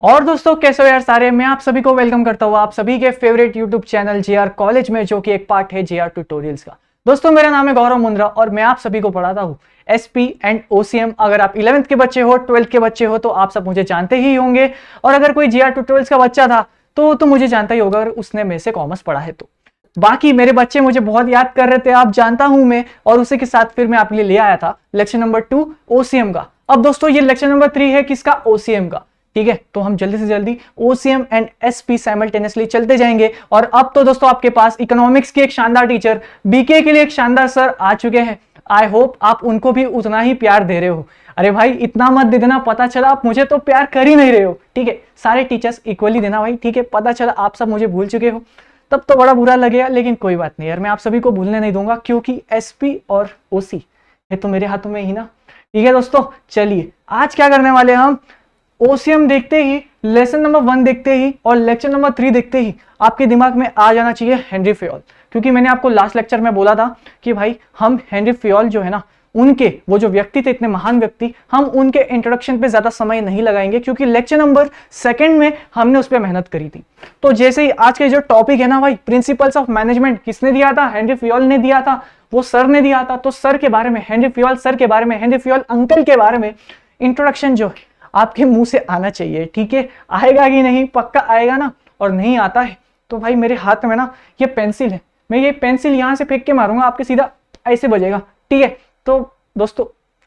और दोस्तों कैसे हो यार सारे। मैं आप सभी को वेलकम करता हूँ आप सभी के favourite YouTube channel JR college में, जो कि एक पार्ट है जेआर ट्यूटोरियल्स का। दोस्तों मेरा नाम है गौरव मुंद्रा और मैं आप सभी को पढ़ाता हूँ एसपी एंड ओसीएम। अगर आप 11th के बच्चे हो, 12th के बच्चे हो तो आप सब मुझे जानते ही होंगे, और अगर कोई जेआर ट्यूटोरियल्स का बच्चा था तो मुझे जानता ही होगा अगर उसने मेरे से कॉमर्स पढ़ा है तो। बाकी मेरे बच्चे मुझे बहुत याद कर रहे थे, आप जानता हूं मैं, और उसी के साथ फिर मैं आपके लिए ले आया था लेक्चर नंबर 2 ओसीएम का। अब दोस्तों ये लेक्चर नंबर 3 है किसका? ओसीएम का। ठीक है, तो हम जल्दी से जल्दी ओसीएम एंड एसपी साइमल्टेनियसली चलते जाएंगे। और अब तो दोस्तों आपके पास इकोनॉमिक्स के एक शानदार टीचर, बीके के लिए एक शानदार सर आ चुके हैं। आई होप आप उनको भी उतना ही प्यार दे रहे हो। अरे भाई इतना मत दे देना, पता चला आप मुझे तो प्यार कर ही नहीं रहे हो। ठीक है, सारे टीचर्स इक्वली देना भाई। ठीक है, पता चला आप सब मुझे भूल चुके हो तब तो बड़ा बुरा लगेगा, लेकिन कोई बात नहीं यार, मैं आप सभी को भूलने नहीं दूंगा, क्योंकि एसपी और ओसी ये तो मेरे हाथों में ही ना। ठीक है दोस्तों, चलिए आज क्या करने वाले हम, ओसीएम देखते ही, लेसन नंबर 1 देखते ही और लेक्चर नंबर 3 देखते ही आपके दिमाग में आ जाना चाहिए हेनरी फयोल। क्योंकि मैंने आपको लास्ट लेक्चर में बोला था कि भाई हम हेनरी फयोल जो है ना, उनके वो जो व्यक्ति थे, इतने महान व्यक्ति, हम उनके इंट्रोडक्शन पे ज्यादा समय नहीं लगाएंगे, क्योंकि लेक्चर नंबर 2 में हमने उस पर मेहनत करी थी। तो जैसे ही आज के जो टॉपिक है ना भाई, प्रिंसिपल्स ऑफ मैनेजमेंट, किसने दिया था? हेनरी फयोल ने दिया था, वो सर ने दिया था। तो सर के बारे में, हेनरी फयोल सर के बारे में, हेनरी फयोल अंकल के बारे में इंट्रोडक्शन जो आपके मुंह से आना चाहिए। ठीक है, आएगा कि नहीं? पक्का आएगा ना? और नहीं आता है तो भाई मेरे हाथ में ना ये पेंसिल है, मैं ये पेंसिल यहां से फेंक के मारूंगा, आपके सीधा ऐसे बजेगा। ठीक है, तो दोस्तों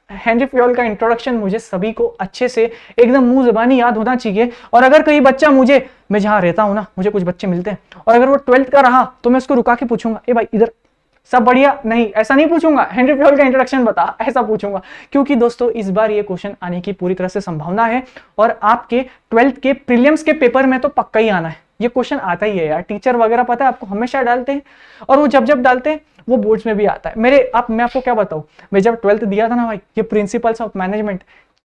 हेनरी फयोल का इंट्रोडक्शन मुझे सभी को अच्छे से एकदम मुंह ज़बानी याद होना चाहिए। और अगर कोई बच्चा मुझे, मैं जहां रहता हूं ना, मुझे कुछ बच्चे मिलते हैं और अगर वो 12th का रहा तो मैं उसको रुका के पूछूंगा, ए भाई इधर सब बढ़िया? नहीं, ऐसा नहीं पूछूंगा, हेनरी फयोल का इंट्रोडक्शन बता, ऐसा पूछूंगा। क्योंकि दोस्तों इस बार ये क्वेश्चन आने की पूरी तरह से संभावना है, और आपके 12th के प्रीलिम्स के पेपर में तो पक्का ही आना है। ये क्वेश्चन आता ही है यार, टीचर वगैरह पता है आपको हमेशा डालते हैं, और वो जब जब डालते हैं वो बोर्ड्स में भी आता है। मैं आपको क्या बताऊं, मैं जब 12th दिया था ना भाई, ये प्रिंसिपल्स ऑफ मैनेजमेंट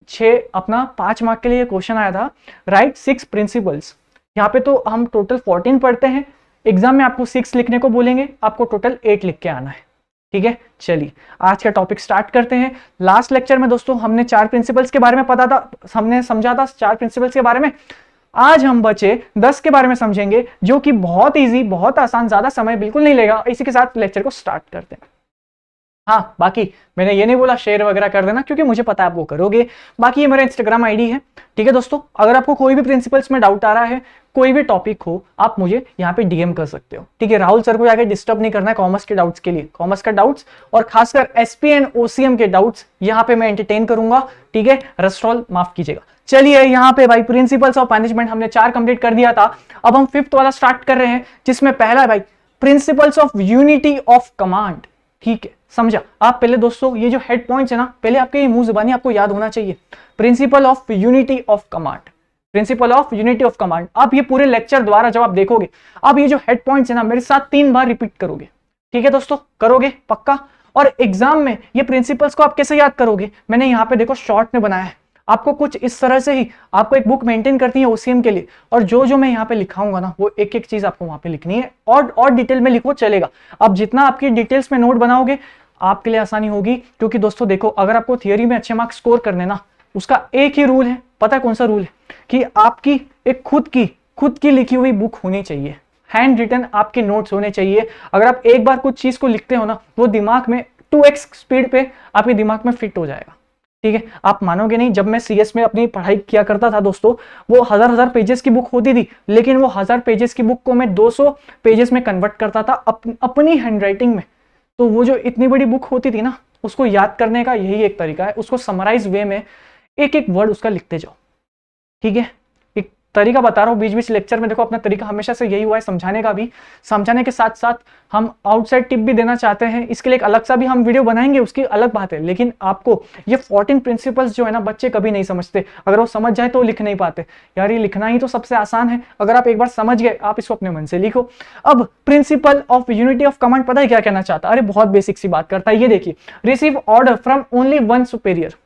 5 मार्क के लिए क्वेश्चन आया था, राइट 6 प्रिंसिपल्स। यहाँ पे तो हम टोटल 14 पढ़ते हैं, एग्जाम में आपको 6 लिखने को बोलेंगे, आपको टोटल 8 लिख के आना है। ठीक है, चलिए आज का टॉपिक स्टार्ट करते हैं। लास्ट लेक्चर में दोस्तों हमने 4 प्रिंसिपल्स के बारे में पता था, हमने समझा था 4 प्रिंसिपल्स के बारे में। आज हम बचे 10 के बारे में समझेंगे, जो कि बहुत इजी, बहुत आसान, ज्यादा समय बिल्कुल नहीं लेगा। इसी के साथ लेक्चर को स्टार्ट करते हैं। हाँ, बाकी मैंने ये नहीं बोला शेयर वगैरह कर देना, क्योंकि मुझे पता है आप वो करोगे। बाकी ये मेरा इंस्टाग्राम आईडी है। ठीक है दोस्तों, अगर आपको कोई भी प्रिंसिपल्स में डाउट आ रहा है, कोई भी टॉपिक हो, आप मुझे यहाँ पे डीएम कर सकते हो। ठीक है, राहुल सर को जाके डिस्टर्ब नहीं करना है कॉमर्स के डाउट्स के लिए। कॉमर्स का डाउट्स और खासकर एसपी एंड ओसीएम के डाउट्स यहाँ पे मैं एंटरटेन करूंगा। ठीक है, रस्ट्रॉल माफ कीजिएगा। चलिए यहाँ पे भाई प्रिंसिपल्स ऑफ मैनेजमेंट हमने 4 कंप्लीट कर दिया था। अब हम 5th वाला स्टार्ट कर रहे हैं, जिसमें पहला है भाई principles of unity of command. ठीक है, समझा? आप पहले दोस्तों ये जो हेड पॉइंट्स है ना, पहले आपके मुंह जुबानी आपको याद होना चाहिए। Principle of unity of command, principle of unity of command. आप ये पूरे लेक्चर द्वारा जब आप देखोगे, आप ये जो हेड पॉइंट्स है ना मेरे साथ 3 बार रिपीट करोगे। ठीक है दोस्तों, करोगे पक्का? और एग्जाम में ये प्रिंसिपल्स को आप कैसे याद करोगे, मैंने यहाँ पे देखो शॉर्ट में बनाया है आपको कुछ इस तरह से ही। आपको एक बुक मेंटेन करती है ओसीएम के लिए, और जो मैं यहाँ पे लिखाऊंगा ना, वो एक एक चीज आपको वहां पे लिखनी है, और डिटेल में लिखो चलेगा। अब जितना आपकी डिटेल्स में नोट बनाओगे आपके लिए आसानी होगी। क्योंकि दोस्तों देखो, अगर आपको थियरी में अच्छे मार्क्स स्कोर करने ना, उसका एक ही रूल है, पता है कौन सा रूल है? कि आपकी एक खुद की लिखी हुई बुक होनी चाहिए, हैंड रिटन आपके नोट्स होने चाहिए। अगर आप एक बार कुछ चीज को लिखते हो ना, वो दिमाग में 2x स्पीड पे आपके दिमाग में फिट हो जाएगा। ठीक है, आप मानोगे नहीं, जब मैं सीएस में अपनी पढ़ाई किया करता था दोस्तों, वो हजार पेजेस की बुक होती थी, लेकिन वो 1000 पेजेस की बुक को मैं 200 पेजेस में कन्वर्ट करता था अपनी हैंडराइटिंग में। तो वो जो इतनी बड़ी बुक होती थी ना, उसको याद करने का यही एक तरीका है, उसको समराइज वे में एक एक वर्ड उसका लिखते जाओ। ठीक है, एक तरीका बता रहा हूँ बीच बीच लेक्चर में। देखो अपना तरीका हमेशा से यही हुआ है समझाने का भी, समझाने के साथ साथ हम आउटसाइड टिप भी देना चाहते हैं। इसके लिए एक अलग सा भी हम वीडियो बनाएंगे, उसकी अलग बात है। लेकिन आपको ये 14 प्रिंसिपल्स जो है ना, बच्चे कभी नहीं समझते। अगर वो समझ जाए तो लिख नहीं पाते। यार ये लिखना ही तो सबसे आसान है, अगर आप एक बार समझ गए, आप इसको अपने मन से लिखो। अब principle of unity of command पता है क्या कहना चाहता है? अरे बहुत बेसिक सी बात करता है, ये देखिए, receive order from only one superior.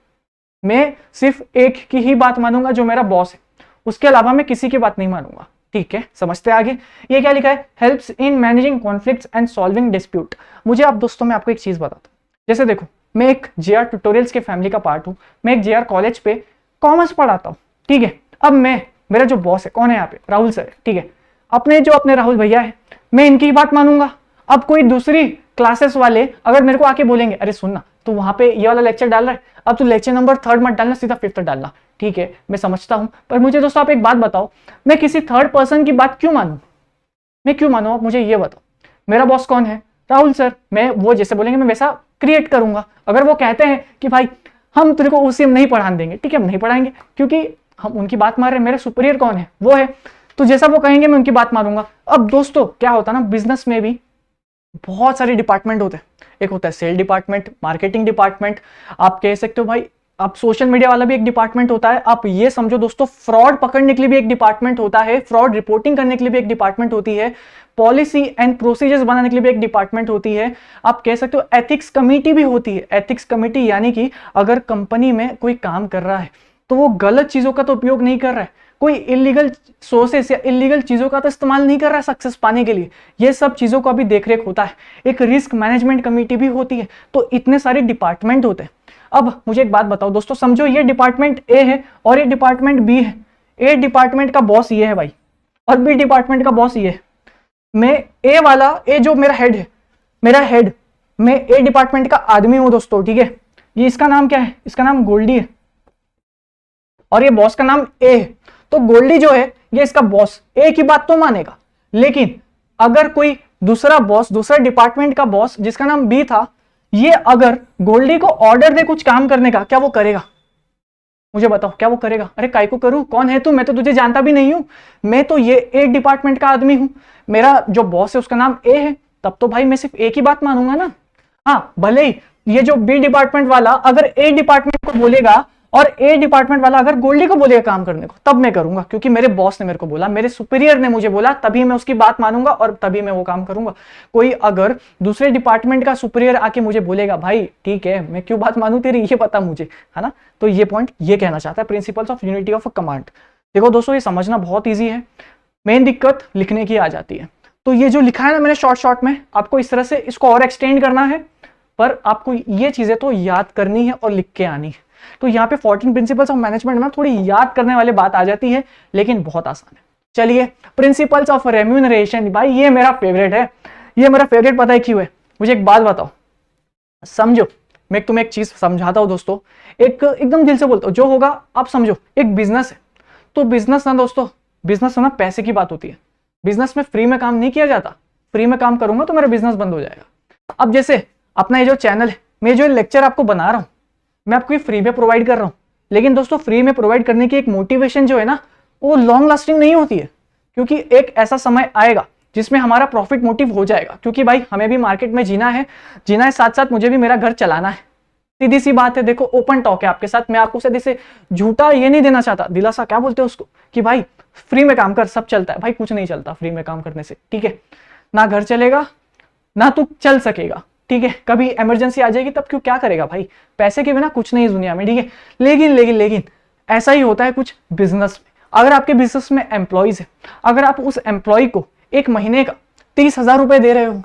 मैं सिर्फ एक की ही बात मानूंगा, जो मेरा बॉस है, उसके अलावा मैं किसी की बात नहीं मानूंगा। ठीक है, समझते आगे। ये क्या लिखा है? Helps in managing conflicts and solving dispute. मुझे आप दोस्तों मैं आपको एक चीज बताता हूं, जैसे देखो मैं एक जेआर ट्यूटोरियल्स के फैमिली का पार्ट हूं, मैं एक जेआर कॉलेज पे कॉमर्स पढ़ाता हूं। ठीक है, अब मैं मेरा जो बॉस है कौन है यहाँ पे, राहुल सर है, ठीक है। अपने राहुल भैया है, मैं इनकी बात मानूंगा। अब कोई दूसरी क्लासेस वाले अगर मेरे को आके बोलेंगे अरे सुनना तू वहां पे ये वाला लेक्चर डाल रहा है, अब तू लेक्चर नंबर 3 मत डालना, सीधा 5th डालना, ठीक है मैं समझता हूं, पर मुझे दोस्तों आप एक बात बताओ, मैं किसी थर्ड पर्सन की बात क्यों मानूं, मैं क्यों मानूं, आप मुझे ये बताओ। मेरा बॉस कौन है, राहुल सर, मैं वो जैसे बोलेंगे मैं वैसा क्रिएट करूंगा। अगर वो कहते हैं कि भाई हम तेरे को ओसीएम नहीं पढ़ाने देंगे, ठीक है हम नहीं पढ़ाएंगे, क्योंकि हम उनकी बात मान रहे हैं, मेरे सुपीरियर कौन है वो है, तो जैसा वो कहेंगे मैं उनकी बात मानूंगा। अब दोस्तों क्या होता है ना, बिजनेस में भी बहुत सारे डिपार्टमेंट होते हैं, एक होता है सेल डिपार्टमेंट, मार्केटिंग डिपार्टमेंट, आप कह सकते हो भाई आप सोशल मीडिया वाला भी एक डिपार्टमेंट होता है, आप ये समझो दोस्तों फ्रॉड पकड़ने के लिए भी एक डिपार्टमेंट होता है, फ्रॉड रिपोर्टिंग करने के लिए भी एक डिपार्टमेंट होती है, पॉलिसी एंड प्रोसीजर्स बनाने के लिए भी एक डिपार्टमेंट होती है, आप कह सकते हो एथिक्स कमेटी भी होती है। एथिक्स कमेटी यानी कि अगर कंपनी में कोई काम कर रहा है तो वो गलत चीजों का तो उपयोग नहीं कर रहा है, कोई इलीगल सोर्सेस या इलीगल चीजों का तो इस्तेमाल नहीं कर रहा है सक्सेस पाने के लिए, ये सब चीजों का भी देखरेख होता है। एक रिस्क मैनेजमेंट कमेटी भी होती है, तो इतने सारे डिपार्टमेंट होते हैं। अब मुझे एक बात बताओ दोस्तों, समझो ये डिपार्टमेंट ए है और ये डिपार्टमेंट बी है, ए डिपार्टमेंट का बॉस ये है भाई और बी डिपार्टमेंट का बॉस ये है। मैं ए वाला, ए जो मेरा हेड है, मेरा हेड, मैं ए डिपार्टमेंट का आदमी हूं दोस्तों, ठीक है। ये इसका नाम क्या है, इसका नाम गोल्डी है और ये बॉस का नाम ए है, तो गोल्डी जो है ये इसका बॉस, ए की बात तो मानेगा। लेकिन अगर कोई दूसरा बॉस, दूसरा डिपार्टमेंट का बॉस जिसका नाम बी था, ये अगर गोल्डी को ऑर्डर दे कुछ काम करने का, क्या वो करेगा, मुझे बताओ क्या वो करेगा। अरे काय को करूं, कौन है तू, मैं तो तुझे जानता भी नहीं हूं, मैं तो ये ए डिपार्टमेंट का आदमी हूं, मेरा जो बॉस है उसका नाम ए है, तब तो भाई मैं सिर्फ ए की बात मानूंगा ना। हाँ भले ही ये जो बी डिपार्टमेंट वाला अगर ए डिपार्टमेंट को बोलेगा और ए डिपार्टमेंट वाला अगर गोल्डी को बोलेगा काम करने को, तब मैं करूंगा, क्योंकि मेरे बॉस ने मेरे को बोला, मेरे सुपीरियर ने मुझे बोला, तभी मैं उसकी बात मानूंगा और तभी मैं वो काम करूंगा। कोई अगर दूसरे डिपार्टमेंट का सुपीरियर आके मुझे बोलेगा भाई ठीक है मैं क्यों बात मानूं तेरी, ये पता मुझे है ना। तो ये पॉइंट ये कहना चाहता है principles of unity of a command. देखो दोस्तों ये समझना बहुत ईजी है, मेन दिक्कत लिखने की आ जाती है। तो ये जो लिखा है ना मैंने शॉर्ट में, आपको इस तरह से इसको और एक्सटेंड करना है, पर आपको ये चीजें तो याद करनी है और लिख के आनी है। तो यहाँ पे 14 प्रिंसिपल्स ऑफ मैनेजमेंट में थोड़ी याद करने वाली बात आ जाती है, लेकिन बहुत आसान है। चलिए प्रिंसिपल्स ऑफ रेम्यूनरेशन, भाई ये मेरा फेवरेट है, ये मेरा फेवरेट पता है क्यों है, मुझे एक बात बताओ, समझो मैं तुम्हें एक चीज समझाता हूं दोस्तों, एक एकदम दिल से बोलता हूं, जो होगा आप समझो। एक बिजनेस है, तो बिजनेस ना दोस्तों, बिजनेस ना पैसे की बात होती है, बिजनेस में फ्री में काम नहीं किया जाता, फ्री में काम करूंगा तो मेरा बिजनेस बंद हो जाएगा। अब जैसे अपना ये जो चैनल है, मैं जो लेक्चर आपको बना रहा हूं, मैं आपको फ्री में प्रोवाइड कर रहा हूं, लेकिन दोस्तों फ्री में प्रोवाइड करने की एक मोटिवेशन जो है ना, वो लॉन्ग लास्टिंग नहीं होती है, क्योंकि एक ऐसा समय आएगा जिसमें हमारा प्रॉफिट मोटिव हो जाएगा, क्योंकि भाई हमें भी मार्केट में जीना है, साथ साथ मुझे भी मेरा घर चलाना है। सीधी सी बात है, देखो ओपन टॉक है आपके साथ, मैं आपको सीधे से झूठा ये नहीं देना चाहता, दिलासा क्या बोलते हैं उसको, कि भाई फ्री में काम कर सब चलता है, भाई कुछ नहीं चलता फ्री में काम करने से, ठीक है। ना घर चलेगा ना तू चल सकेगा, ठीक है। कभी इमरजेंसी आ जाएगी तब क्यों, क्या करेगा भाई, पैसे के बिना कुछ नहीं इस दुनिया में, ठीक है। लेकिन ऐसा ही होता है कुछ बिजनेस में। अगर आपके बिजनेस में एम्प्लॉइज है, अगर आप उस एम्प्लॉय को एक महीने का 30,000 रुपए दे रहे हो,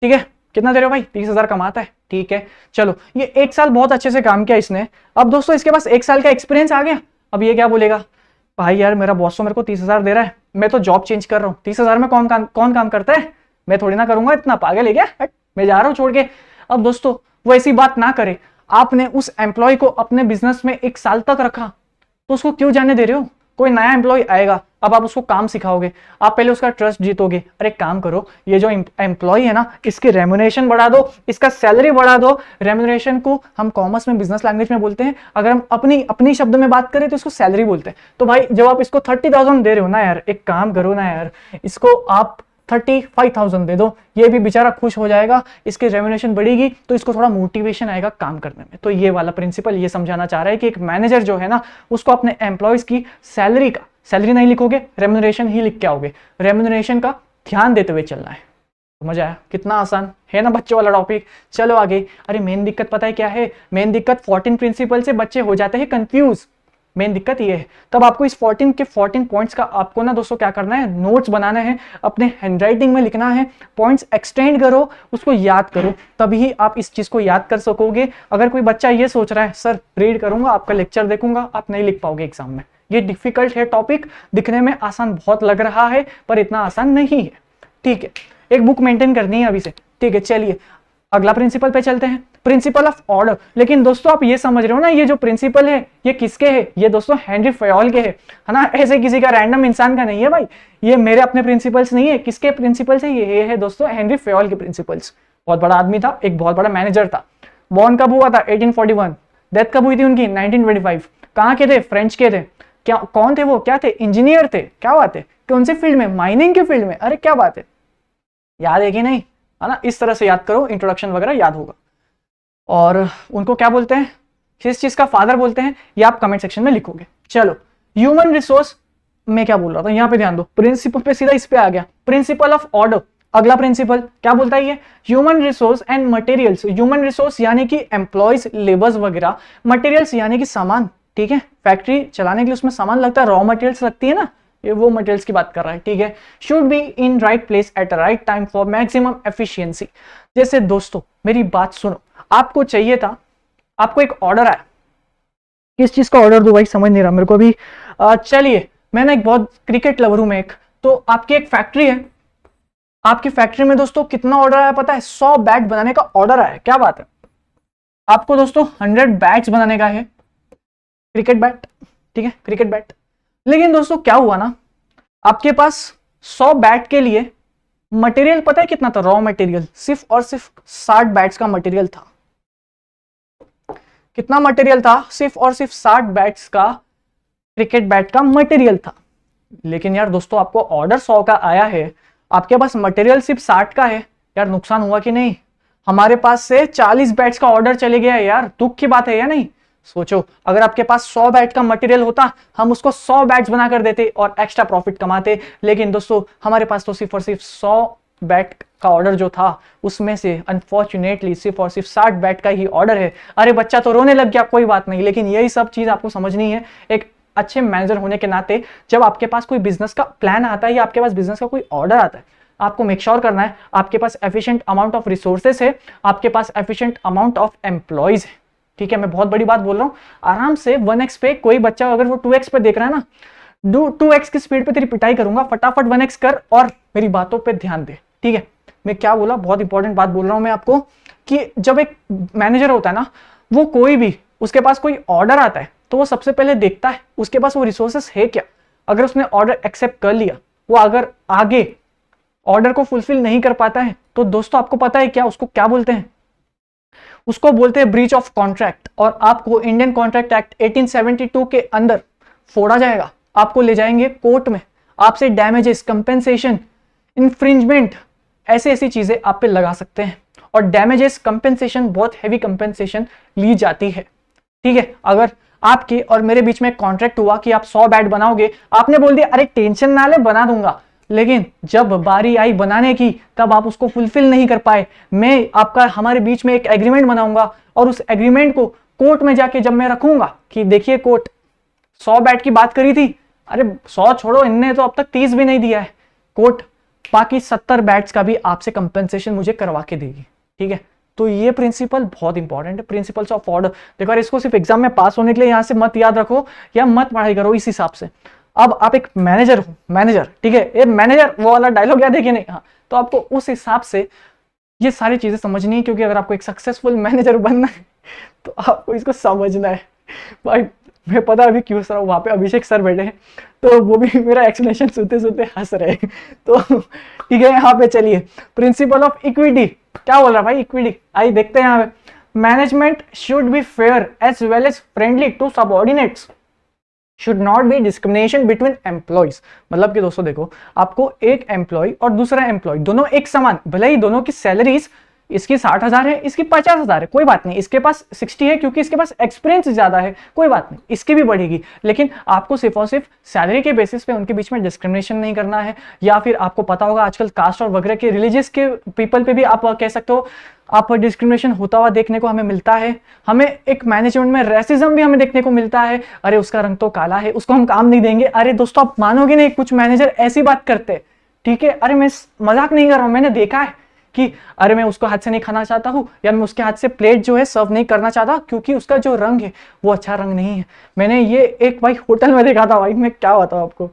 ठीक है, कितना दे रहे हो भाई, 30,000 कमाता है, ठीक है। चलो ये 1 साल बहुत अच्छे से काम किया इसने, अब दोस्तों इसके पास 1 साल का एक्सपीरियंस आ गया, अब ये क्या बोलेगा, भाई यार मेरा बॉस तो मेरे को 30,000 दे रहा है, मैं तो जॉब चेंज कर रहा हूँ, 30,000 में कौन काम करता है, मैं थोड़ी ना करूंगा, इतना पागल है क्या, मैं जा रहा हूं छोड़ के। अब दोस्तों वो ऐसी बात ना करे, आपने उस एम्प्लॉय को अपने बिजनेस में 1 साल तक रखा, तो उसको क्यों जाने दे रहे हो। कोई नया एम्प्लॉय आएगा, अब आप उसको काम सिखाओगे, आप पहले उसका ट्रस्ट जीतोगे, अरे काम करो, ये जो एम्प्लॉय है ना इसकी रेम्यूनरेशन बढ़ा दो, इसका सैलरी बढ़ा दो। रेम्यूनरेशन को हम कॉमर्स में बिजनेस लैंग्वेज में बोलते हैं, अगर हम अपनी शब्द में बात करें तो इसको सैलरी बोलते हैं। तो भाई जब आप इसको 30,000 दे रहे हो ना यार, एक काम करो ना यार, इसको आप 35,000 दे दो, ये भी बेचारा खुश हो जाएगा, इसकी रेम्यूनरेशन बढ़ेगी तो इसको थोड़ा मोटिवेशन आएगा काम करने में। तो ये वाला प्रिंसिपल ये समझाना चाह रहा है कि एक मैनेजर जो है ना, उसको अपने एम्प्लॉयज की सैलरी नहीं लिखोगे, रेम्यूनरेशन ही लिख के आओगे, रेम्यूनरेशन का ध्यान देते हुए चलना है। समझ आया, कितना आसान है ना बच्चों वाला टॉपिक। चलो आगे। अरे मेन दिक्कत पता है क्या है, मेन दिक्कत 14 प्रिंसिपल से बच्चे हो जाते हैं कंफ्यूज। मेन दिक्कत ये है। तब आपको इस 14 के 14 पॉइंट्स का आपको ना दोस्तों क्या करना है, नोट्स बनाना है, अपने हैंडराइटिंग में लिखना है, पॉइंट्स एक्सटेंड करो, उसको याद करो, तभी आप इस चीज को याद कर सकोगे। अगर कोई बच्चा ये सोच रहा है सर रीड करूंगा, आपका लेक्चर देखूंगा, आप नहीं लिख पाओगे एग्जाम में। ये डिफिकल्ट है टॉपिक, दिखने में आसान बहुत लग रहा है पर इतना आसान नहीं है। ठीक है, एक बुक मेंटेन करनी है अभी से। ठीक है, चलिए अगला प्रिंसिपल पे चलते हैं, प्रिंसिपल ऑफ ऑर्डर। लेकिन दोस्तों आप ये समझ रहे हो ना, ये जो प्रिंसिपल है ये किसके है, ये दोस्तों हेनरी फयोल के है ना, ऐसे किसी का रैंडम इंसान का नहीं है भाई, ये मेरे अपने प्रिंसिपल्स नहीं है। किसके प्रिंसिपल्स है, ये है दोस्तों हेनरी फयोल के प्रिंसिपल्स। बहुत बड़ा आदमी था, एक बहुत बड़ा मैनेजर था। बॉर्न कब हुआ था, 1841। डेथ कब हुई थी उनकी, 1925। कहाँ के थे, फ्रेंच के थे। क्या कौन थे वो, क्या थे, इंजीनियर थे। क्या बात है, कौन से फील्ड में, माइनिंग के फील्ड में। अरे क्या बात है, याद है कि नहीं, है ना। इस तरह से याद करो, इंट्रोडक्शन वगैरह याद होगा। और उनको क्या बोलते हैं, किस चीज का फादर बोलते हैं, ये आप कमेंट सेक्शन में लिखोगे। चलो ह्यूमन रिसोर्स, मैं क्या बोल रहा था, यहां पे ध्यान दो, प्रिंसिपल पे सीधा इस पे आ गया, प्रिंसिपल ऑफ ऑर्डर। अगला प्रिंसिपल क्या बोलता है ये, human resource and materials. Human resource यानी कि एम्प्लॉयज, लेबर्स वगैरह, मटेरियल्स यानी कि सामान। ठीक है, फैक्ट्री चलाने के लिए उसमें सामान लगता है, रॉ मटेरियल्स लगती है ना, ये वो मटेरियल्स की बात कर रहा है। ठीक है, should be in right place at right time for maximum efficiency. जैसे दोस्तों मेरी बात सुनो, आपको चाहिए था, आपको एक ऑर्डर आया, किस चीज का ऑर्डर दूं भाई समझ नहीं रहा मेरे को अभी। चलिए मैं ना एक बहुत क्रिकेट लवर हूं मैं एक, तो आपकी एक फैक्ट्री है, आपकी फैक्ट्री में दोस्तों कितना ऑर्डर आया पता है, 100 बैट बनाने का ऑर्डर आया। क्या बात है, आपको दोस्तों 100 बैट्स बनाने का है, क्रिकेट बैट। ठीक है, क्रिकेट बैट। लेकिन दोस्तों क्या हुआ ना, आपके पास 100 बैट के लिए मटेरियल पता है कितना था, रॉ मटेरियल सिर्फ और सिर्फ 60 बैट्स का मटेरियल था। कितना मटेरियल था, सिर्फ और सिर्फ 60 बैट्स का क्रिकेट बैट का मटेरियल था। लेकिन यार दोस्तों आपको ऑर्डर 100 का आया है, आपके पास मटेरियल सिर्फ 60 का है, यार नुकसान हुआ कि नहीं। हमारे पास से 40 बैट्स का ऑर्डर चले गया है यार, दुख की बात है या नहीं। सोचो अगर आपके पास 100 बैट का मटेरियल होता, हम उसको 100 बैट्स बना कर देते और एक्स्ट्रा प्रॉफिट कमाते। लेकिन दोस्तों हमारे पास तो सिर्फ और सिर्फ 100 बैट का ऑर्डर जो था, उसमें से अनफॉर्चुनेटली सिर्फ और सिर्फ 60 बैट का ही ऑर्डर है। अरे बच्चा तो रोने लग गया, कोई बात नहीं, लेकिन यही सब चीज आपको समझनी है एक अच्छे मैनेजर होने के नाते। जब आपके पास कोई बिजनेस का प्लान आता है या आपके पास बिजनेस का कोई ऑर्डर आता है, आपको मेक श्योर करना है आपके पास एफिशिएंट अमाउंट ऑफ रिसोर्सेस है, आपके पास एफिशिएंट अमाउंट ऑफ एम्प्लॉइज है। ठीक है, मैं बहुत बड़ी बात बोल रहा हूँ। आराम से 1x पे कोई बच्चा अगर वो 2x पे देख रहा है ना, 2x की स्पीड पे तेरी पिटाई करूंगा, फटाफट 1x कर और मेरी बातों पे ध्यान दे। ठीक है, मैं क्या बोला, बहुत इंपॉर्टेंट बात बोल रहा हूं मैं आपको, कि जब एक मैनेजर होता है ना, वो कोई भी उसके पास कोई ऑर्डर आता है तो वो सबसे पहले देखता है उसके पास वो रिसोर्सेस है क्या। अगर उसने ऑर्डर एक्सेप्ट कर लिया, वो अगर आगे ऑर्डर को फुलफिल नहीं कर पाता है, तो दोस्तों आपको पता है क्या उसको क्या बोलते हैं, उसको बोलते हैं ब्रीच ऑफ कॉन्ट्रैक्ट। और आपको इंडियन कॉन्ट्रैक्ट एक्ट 1872 के अंदर फोड़ा जाएगा, आपको ले जाएंगे कोर्ट में, आपसे डैमेजेस, कंपेंसेशन, इंफ्रिंजमेंट, ऐसी ऐसी चीजें आप पे लगा सकते हैं। और डैमेजेस, कंपेंसेशन, बहुत हैवी कंपेंसेशन ली जाती है। ठीक है, अगर आपके और मेरे बीच में कॉन्ट्रैक्ट हुआ कि आप 100 बैट बनाओगे, आपने बोल दिया अरे टेंशन ना ले बना दूंगा, लेकिन जब बारी आई बनाने की तब आप उसको फुलफिल नहीं कर पाए, मैं आपका हमारे बीच में एक एग्रीमेंट बनाऊंगा और उस एग्रीमेंट को कोर्ट में जाके जब मैं रखूंगा कि देखिए कोर्ट 100 बैट की बात करी थी, अरे 100 छोड़ो, इनने तो अब तक 30 भी नहीं दिया है, कोर्ट बाकी 70 बैट्स का भी आपसे कंपेंसेशन मुझे करवा के देगी। ठीक है, तो ये प्रिंसिपल बहुत इंपॉर्टेंट है, प्रिंसिपल्स ऑफ ऑर्डर। देखो इसको सिर्फ एग्जाम में पास होने के लिए यहां से मत याद रखो या मत पढ़ाई करो इस हिसाब से। अब आप एक मैनेजर हो, मैनेजर, ठीक है, ये मैनेजर वो वाला डायलॉग याद है कि नहीं, हाँ, तो आपको उस हिसाब से ये सारी चीजें समझनी है, क्योंकि अगर आपको एक सक्सेसफुल मैनेजर बनना है तो आपको इसको समझना है। भाई मैं पता अभी क्यों सर वहां पे अभिषेक सर बैठे हैं, तो वो भी मेरा एक्सप्लेनेशन सुनते सुनते हंस रहे हैं। तो ठीक है, यहाँ पे चलिए प्रिंसिपल ऑफ इक्विटी क्या बोल रहा भाई, इक्विटी आइए देखते हैं। यहाँ पे management should be fair as well as friendly to subordinates, should not be discrimination between employees. मतलब कि दोस्तों देखो, आपको एक एम्प्लॉय और दूसरा एम्प्लॉय दोनों एक समान, भले ही दोनों की सैलरीज इसकी 60,000 है, इसकी 50,000 है, कोई बात नहीं, इसके पास 60 है क्योंकि इसके पास एक्सपीरियंस ज्यादा है, कोई बात नहीं, इसकी भी बढ़ेगी। लेकिन आपको सिर्फ और सिर्फ सैलरी के बेसिस पे उनके बीच में डिस्क्रिमिनेशन नहीं करना है। या फिर आपको पता होगा आजकल कास्ट और वगैरह के रिलीजियस के पीपल पे भी आप कह सकते हो आप डिस्क्रिमिनेशन होता हुआ देखने को हमें मिलता है। हमें एक मैनेजमेंट में रेसिज्म भी हमें देखने को मिलता है, अरे उसका रंग तो काला है, उसको हम काम नहीं देंगे। अरे दोस्तों आप मानोगे नहीं, कुछ मैनेजर ऐसी बात करते हैं, ठीक है, अरे मैं मजाक नहीं कर रहा हूं, मैंने देखा है कि अरे मैं उसको हाथ से नहीं खाना चाहता हूँ, या मैं उसके हाथ से प्लेट जो है सर्व नहीं करना चाहता क्योंकि उसका जो रंग है वो अच्छा रंग नहीं है। मैंने ये एक भाई होटल में देखा था भाई, मैं क्या बताऊँ आपको,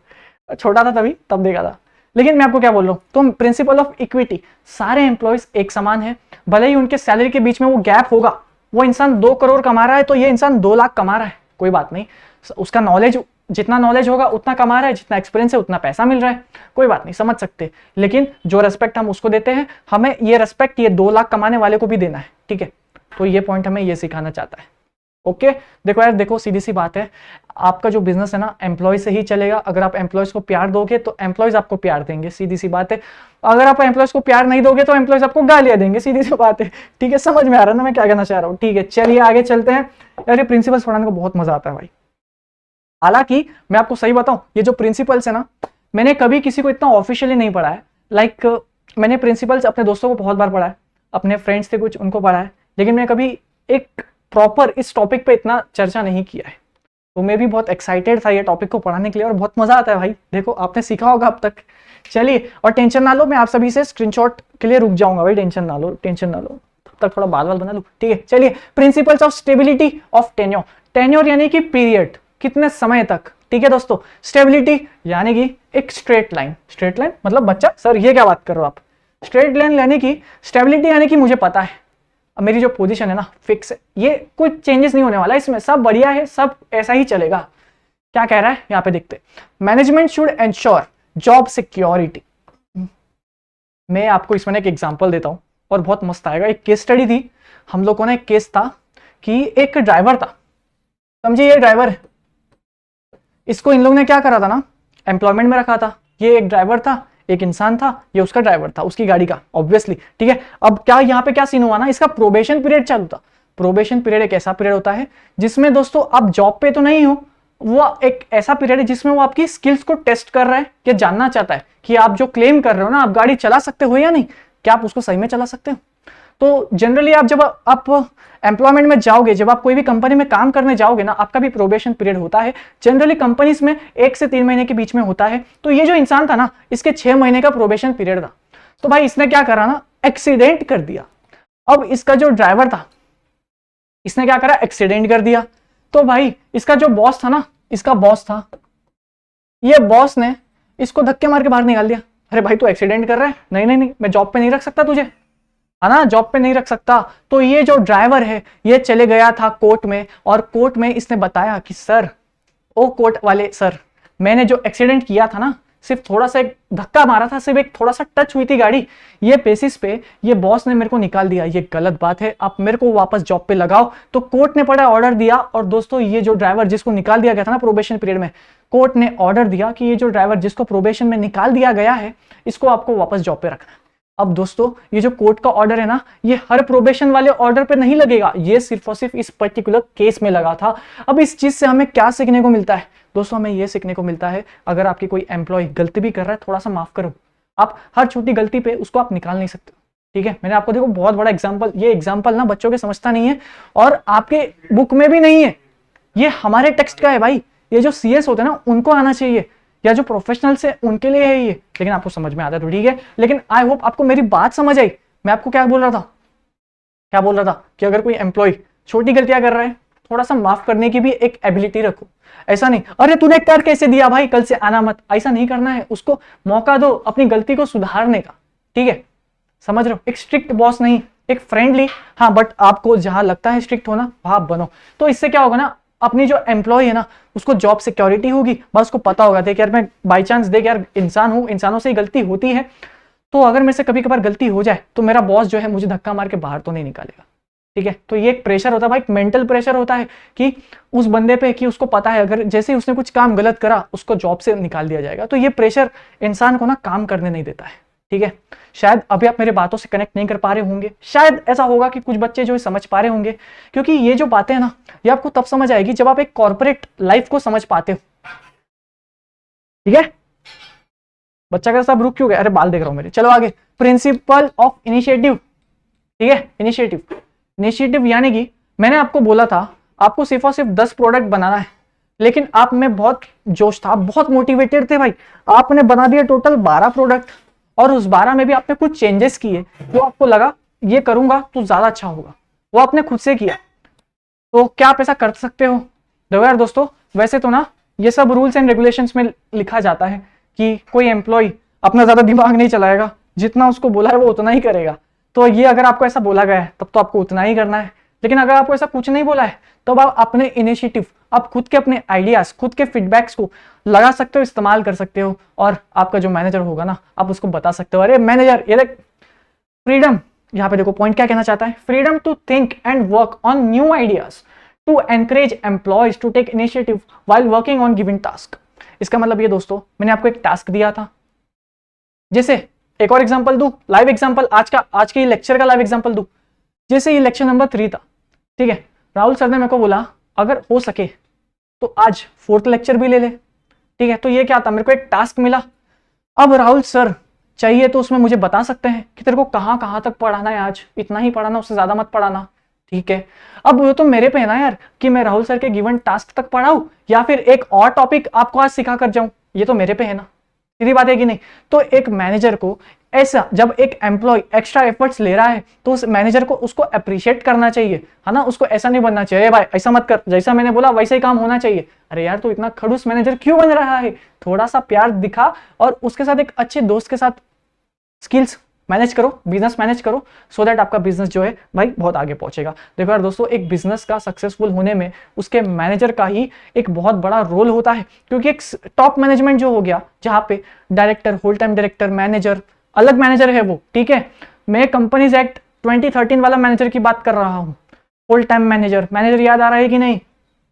छोटा था तभी, तब देखा था। लेकिन मैं आपको क्या बोल रहा हूँ, तो प्रिंसिपल ऑफ इक्विटी, सारे एम्प्लॉयज एक समान है, भले ही उनके सैलरी के बीच में वो गैप होगा, वो इंसान 2 करोड़ कमा रहा है तो ये इंसान 2 लाख कमा रहा है, कोई बात नहीं, उसका नॉलेज जितना नॉलेज होगा उतना कमा रहा है, जितना एक्सपीरियंस है उतना पैसा मिल रहा है, कोई बात नहीं, समझ सकते। लेकिन जो रेस्पेक्ट हम उसको देते हैं, हमें ये रेस्पेक्ट ये 2 लाख कमाने वाले को भी देना है, ठीक है। तो ये पॉइंट हमें ये सिखाना चाहता है। ओके, देखो यार, देखो सीधी सी बात है, आपका जो बिजनेस है ना एम्प्लॉय से ही चलेगा। अगर आप एम्प्लॉयज को प्यार दोगे तो एम्प्लॉयज आपको प्यार देंगे, सीधी सी बात है। अगर आप एम्प्लॉयज को प्यार नहीं दोगे तो एम्प्लॉयज आपको गालियां देंगे, सीधी सी बात है, ठीक है। समझ में आ रहा है ना मैं क्या कहना चाह रहा हूँ, ठीक है। चलिए आगे चलते हैं। यार ये प्रिंसिपल्स पढ़ाने को बहुत मजा आता है भाई। हालांकि मैं आपको सही बताऊं, ये जो प्रिंसिपल्स है ना, मैंने कभी किसी को इतना ऑफिशियली नहीं पढ़ा है। लाइक मैंने प्रिंसिपल्स अपने दोस्तों को बहुत बार पढ़ा है, अपने फ्रेंड्स थे कुछ उनको पढ़ा है, लेकिन मैंने कभी एक प्रॉपर इस टॉपिक पे इतना चर्चा नहीं किया है। तो मैं भी बहुत एक्साइटेड था ये टॉपिक को पढ़ाने के लिए, और बहुत मजा आता है भाई। देखो आपने सीखा होगा अब तक। चलिए, और टेंशन ना लो, मैं आप सभी से स्क्रीनशॉट के लिए रुक जाऊंगा भाई, टेंशन ना लो, टेंशन ना लो, तब तक थोड़ा बाल बाल बना लूं, ठीक है। चलिए, principles of stability of tenure. Tenure यानी कि पीरियड, कितने समय तक, ठीक है दोस्तों। स्टेबिलिटी यानी कि एक स्ट्रेट लाइन, स्ट्रेट लाइन मतलब बच्चा सर ये क्या बात कर रहे हो आप, स्ट्रेट लाइन यानी कि स्टेबिलिटी यानी कि मुझे पता है अब मेरी जो पोजीशन है ना फिक्स है, ये कुछ चेंजेस नहीं होने वाला, इसमें सब बढ़िया है, सब ऐसा ही चलेगा। क्या कह रहा है यहाँ पे देखते, management should ensure job security. मैं आपको इसमें एक एग्जांपल देता हूं और बहुत मस्त आएगा। एक केस स्टडी थी, हम लोगों ने एक केस था कि एक ड्राइवर था, समझिए ये ड्राइवर है, इसको इन लोगों ने क्या करा था ना, एम्प्लॉयमेंट में रखा था। ये एक ड्राइवर था, एक इंसान था, ये उसका ड्राइवर था, उसकी गाड़ी का, ऑब्वियसली, ठीक है। अब क्या यहाँ पे क्या सीन हुआ ना, इसका प्रोबेशन पीरियड चालू था। प्रोबेशन पीरियड एक ऐसा पीरियड होता है जिसमें दोस्तों आप जॉब पे तो नहीं हो, वो एक ऐसा पीरियड है जिसमें वो आपकी स्किल्स को टेस्ट कर रहा है, कि जानना चाहता है कि आप जो क्लेम कर रहे हो ना, आप गाड़ी चला सकते हो या नहीं, क्या आप उसको सही में चला सकते हो। तो जनरली आप जब आप एम्प्लॉयमेंट में जाओगे, जब आप कोई भी कंपनी में काम करने जाओगे ना, आपका भी प्रोबेशन पीरियड होता है। जनरली कंपनीज में 1 से 3 महीने के बीच में होता है। तो ये जो इंसान था ना, इसके 6 महीने का प्रोबेशन पीरियड था। तो भाई इसने क्या करा ना, एक्सीडेंट कर दिया। अब इसका जो ड्राइवर था, इसने क्या करा, एक्सीडेंट कर दिया। तो भाई इसका जो बॉस था ना, इसका बॉस था, ये बॉस ने इसको धक्के मार के बाहर निकाल दिया। अरे भाई तू एक्सीडेंट कर रहा है, नहीं नहीं नहीं, मैं जॉब पे नहीं रख सकता तुझे, है ना, जॉब पे नहीं रख सकता। तो ये जो ड्राइवर है ये चले गया था कोर्ट में, और कोर्ट में इसने बताया कि सर, ओ कोर्ट वाले सर, मैंने जो एक्सीडेंट किया था ना, सिर्फ थोड़ा सा एक धक्का मारा था, सिर्फ एक थोड़ा सा टच हुई थी गाड़ी, ये बेसिस पे ये बॉस ने मेरे को निकाल दिया, ये गलत बात है, आप मेरे को वापस जॉब पे लगाओ। तो कोर्ट ने पड़ा ऑर्डर दिया, और दोस्तों ये जो ड्राइवर जिसको निकाल दिया गया था ना प्रोबेशन पीरियड में, कोर्ट ने ऑर्डर दिया कि ये जो ड्राइवर जिसको प्रोबेशन में निकाल दिया गया है, इसको आपको वापस जॉब पे रखना है। अब दोस्तों ये जो कोर्ट का ऑर्डर है ना, ये हर प्रोबेशन वाले ऑर्डर पे नहीं लगेगा, ये सिर्फ और सिर्फ इस पर्टिकुलर केस में लगा था। अब इस चीज से हमें क्या सीखने को मिलता है दोस्तों, हमें ये सीखने को मिलता है, अगर आपकी कोई एम्प्लॉय गलती भी कर रहा है, थोड़ा सा माफ करो। आप हर छोटी गलती पे उसको आप निकाल नहीं सकते, ठीक है। मैंने आपको देखो बहुत बड़ा एग्जाम्पल, ये एग्जाम्पल ना बच्चों के समझता नहीं है, और आपके बुक में भी नहीं है, ये हमारे टेक्स्ट का है भाई। ये जो सीएस होते हैं ना, उनको आना चाहिए, या जो प्रोफेशनल्स है उनके लिए है ये, लेकिन आपको समझ में आता है तो ठीक है। लेकिन आई होप आपको मेरी बात समझ आई। मैं आपको क्या बोल रहा था, क्या बोल रहा था कि अगर कोई एम्प्लॉय छोटी गलतियां कर रहा है, थोड़ा सा माफ करने की भी एक एबिलिटी रखो। ऐसा नहीं अरे तूने कर कैसे दिया भाई, कल से आना मत, ऐसा नहीं करना है। उसको मौका दो अपनी गलती को सुधारने का, ठीक है, समझ रहे हो। एक स्ट्रिक्ट बॉस नहीं, एक फ्रेंडली, हाँ, बट आपको जहां लगता है स्ट्रिक्ट होना वहां बनो। तो इससे क्या होगा ना, अपनी जो एम्प्लॉय है ना, उसको जॉब सिक्योरिटी होगी, बस उसको पता होगा, देख यार मैं बाई चांस, देख यार इंसान हूं, इंसानों से ही गलती होती है, तो अगर मेरे से कभी कभार गलती हो जाए तो मेरा बॉस जो है मुझे धक्का मार के बाहर तो नहीं निकालेगा, ठीक है। तो ये एक प्रेशर होता है भाई, मेंटल प्रेशर होता है कि उस बंदे पे, कि उसको पता है अगर जैसे ही उसने कुछ काम गलत करा उसको जॉब से निकाल दिया जाएगा। तो ये प्रेशर इंसान को ना काम करने नहीं देता है, ठीक है, शायद अभी आप मेरे बातों से कनेक्ट नहीं कर पा रहे होंगे, शायद ऐसा होगा कि कुछ बच्चे जो है समझ पा रहे होंगे, क्योंकि ये जो बातें हैं ना, ये आपको तब समझ आएगी जब आप एक कॉर्पोरेट लाइफ को समझ पाते हो। ठीक है, बच्चा का सब रुक क्यों गया? अरे बाल देख रहा हूं मेरे। चलो आगे, प्रिंसिपल ऑफ इनिशिएटिव। ठीक है, इनिशिएटिव, इनिशिएटिव यानी कि मैंने आपको बोला था आपको सिर्फ और सिर्फ 10 प्रोडक्ट बनाना है, लेकिन आप में बहुत जोश था, बहुत मोटिवेटेड थे भाई, आपने बना दिया टोटल 12 प्रोडक्ट, और उस 12 में भी आपने कुछ चेंजेस किए जो आपको लगा ये करूंगा तो ज्यादा अच्छा होगा, वो आपने खुद से किया। तो क्या आप ऐसा कर सकते हो? देखो यार दोस्तों, वैसे तो ना ये सब रूल्स एंड रेगुलेशंस में लिखा जाता है कि कोई एम्प्लॉय अपना ज्यादा दिमाग नहीं चलाएगा, जितना उसको बोला है वो उतना ही करेगा। तो ये अगर आपको ऐसा बोला गया है तब तो आपको उतना ही करना है, लेकिन अगर आपको ऐसा कुछ नहीं बोला है तो आप अपने इनिशिएटिव, आप खुद के अपने आइडियाज, खुद के फीडबैक्स को लगा सकते हो, इस्तेमाल कर सकते हो, और आपका जो मैनेजर होगा ना, आप उसको बता सकते हो, अरे मैनेजर ये देख, फ्रीडम, यहाँ पे देखो पॉइंट क्या कहना चाहता है, freedom to think and work on new ideas, to encourage employees to take initiative while working on given task. इसका मतलब ये दोस्तों, मैंने आपको एक टास्क दिया था, जैसे एक और एग्जांपल दूं, लाइव एग्जांपल, आज के लेक्चर का लाइव एग्जांपल दूं। जैसे ये लेक्चर नंबर 3 था, ठीक है, राहुल सर ने मेरे को बोला अगर हो सके तो आज 4th लेक्चर भी ले ले। ठीक है, तो ये क्या था, मेरे को एक टास्क मिला। अब राहुल सर चाहिए तो उसमें मुझे बता सकते हैं कि तेरे को कहाँ कहाँ तक पढ़ाना है, आज इतना ही पढ़ाना, उससे ज्यादा मत पढ़ाना। ठीक है, अब वो तो मेरे पे है ना यार कि मैं राहुल सर के गिवन टास्क तक पढ़ाऊं या फिर एक और टॉपिक आपको आज सिखा कर जाऊं, ये तो मेरे पे है ना, सीधी बात है कि नहीं। तो एक मैनेजर को ऐसा, जब एक एम्प्लॉय एक्स्ट्रा एफर्ट्स ले रहा है तो उस मैनेजर को उसको अप्रिशिएट करना चाहिए, है ना, उसको ऐसा नहीं बनना चाहिए भाई ऐसा मत कर, जैसा मैंने बोला वैसा ही काम होना चाहिए। अरे यार तो इतना खड़ूस मैनेजर क्यों बन रहा है? थोड़ा सा प्यार दिखा और उसके साथ एक अच्छे दोस्त के साथ स्किल्स मैनेज करो, बिजनेस मैनेज करो, सो दैट आपका बिजनेस जो है भाई बहुत आगे पहुंचेगा। देखो यार दोस्तों, एक बिजनेस का सक्सेसफुल होने में उसके मैनेजर का ही एक बहुत बड़ा रोल होता है, क्योंकि एक टॉप मैनेजमेंट जो हो गया, जहां पे director, whole time director, manager, अलग मैनेजर है वो। ठीक है, मैं कंपनीज एक्ट 2013 वाला मैनेजर की बात कर रहा हूँ। होल टाइम मैनेजर, मैनेजर याद आ रहा है कि नहीं?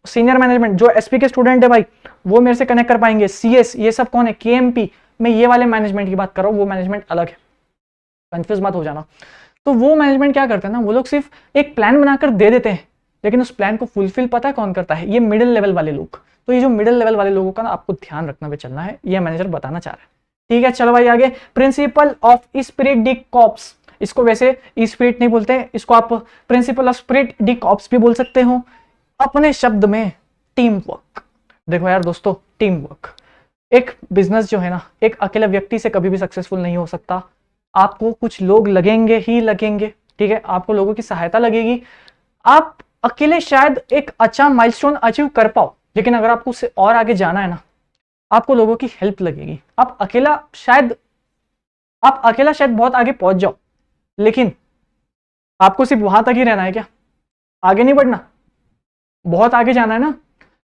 सीनियर मैनेजमेंट, जो एसपी के स्टूडेंट है भाई वो मेरे से कनेक्ट कर पाएंगे। सीएस, ये सब कौन है? केएमपी, मैं ये वाले मैनेजमेंट की बात कर रहा हूँ, वो मैनेजमेंट अलग है, कंफ्यूज मत हो जाना। तो वो मैनेजमेंट क्या करते हैं ना, वो लोग सिर्फ एक प्लान बनाकर दे देते हैं, लेकिन उस प्लान को फुलफिल पता है कौन करता है? ये मिडिल लेवल वाले लोग। तो ये जो मिडिल लेवल वाले लोगों का ना आपको ध्यान रखना, पे चलना है, ये मैनेजर बताना चाह रहा है। ठीक है, चलो भाई आगे, principle of spirit D cops. इसको वैसे स्पिरिट नहीं बोलते, इसको आप principle of spirit D cops भी बोल सकते हो। अपने शब्द में टीम वर्क। देखो यार दोस्तों, टीम वर्क, एक बिजनेस जो है ना, एक अकेले व्यक्ति से कभी भी सक्सेसफुल नहीं हो सकता। आपको कुछ लोग लगेंगे ही लगेंगे, ठीक है, आपको लोगों की सहायता लगेगी। आप अकेले शायद एक अच्छा माइलस्टोन अचीव कर पाओ, लेकिन अगर आपको उससे और आगे जाना है ना, आपको लोगों की हेल्प लगेगी। आप अकेला शायद बहुत आगे पहुंच जाओ, लेकिन आपको सिर्फ वहां तक ही रहना है क्या? आगे नहीं बढ़ना, बहुत आगे जाना है ना।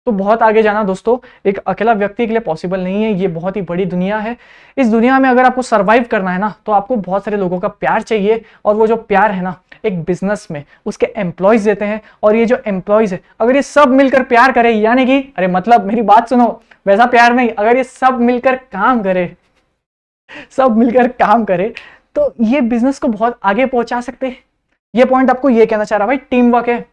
तो बहुत आगे जाना दोस्तों एक अकेला व्यक्ति के लिए पॉसिबल नहीं है, ये बहुत ही बड़ी दुनिया है। इस दुनिया में अगर आपको सरवाइव करना है ना, तो आपको बहुत सारे लोगों का प्यार चाहिए, और वो जो प्यार है ना, एक बिजनेस में उसके एम्प्लॉयज देते हैं। और ये जो एम्प्लॉयज है, अगर ये सब मिलकर प्यार करे, यानी कि अरे मतलब मेरी बात सुनो, वैसा प्यार नहीं, अगर ये सब मिलकर काम करे, सब मिलकर काम करे, तो ये बिजनेस को बहुत आगे पहुंचा सकते हैं। ये पॉइंट आपको ये कहना चाह रहा भाई, टीम वर्क है।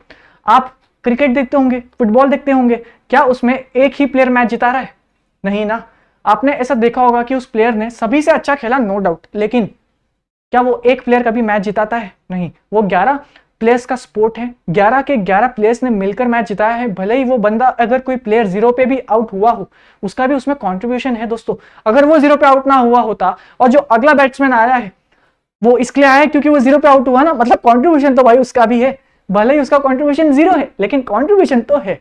आप क्रिकेट देखते होंगे, फुटबॉल देखते होंगे, क्या उसमें एक ही प्लेयर मैच जिता रहा है? नहीं ना। आपने ऐसा देखा होगा कि उस प्लेयर ने सभी से अच्छा खेला, नो डाउट, लेकिन क्या वो एक प्लेयर कभी मैच जिताता है? नहीं। वो 11 प्लेयर्स का स्पोर्ट है, 11 के 11 प्लेयर्स ने मिलकर मैच जिताया है। भले ही वो बंदा, अगर कोई प्लेयर 0 पे भी आउट हुआ हो, उसका भी उसमें कॉन्ट्रीब्यूशन है दोस्तों। अगर वो 0 पे आउट ना हुआ होता, और जो अगला बैट्समैन आया है वो इसलिए आया है क्योंकि वो 0 पे आउट हुआ ना, मतलब कॉन्ट्रीब्यूशन तो भाई उसका भी है। भले ही उसका कंट्रीब्यूशन 0 है, लेकिन कंट्रीब्यूशन तो है।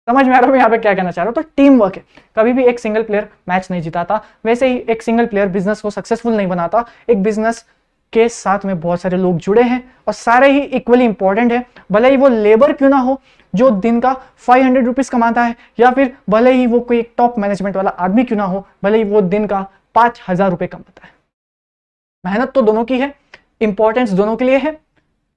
समझ में आ रहा हूं यहाँ पे क्या कहना चाह रहा हूं? तो टीम वर्क है। कभी भी एक सिंगल प्लेयर मैच नहीं जिताता, वैसे ही एक सिंगल प्लेयर बिजनेस को सक्सेसफुल नहीं बनाता। एक बिजनेस के साथ में बहुत सारे लोग जुड़े हैं, और सारे ही इक्वली इंपॉर्टेंट है। भले ही वो लेबर क्यों ना हो जो दिन का 500 रुपीज कमाता है, या फिर भले ही वो कोई टॉप मैनेजमेंट वाला आदमी क्यों ना हो, भले ही वो दिन का 5000 रुपए कमाता है। मेहनत तो दोनों की है, इंपॉर्टेंस दोनों के लिए है,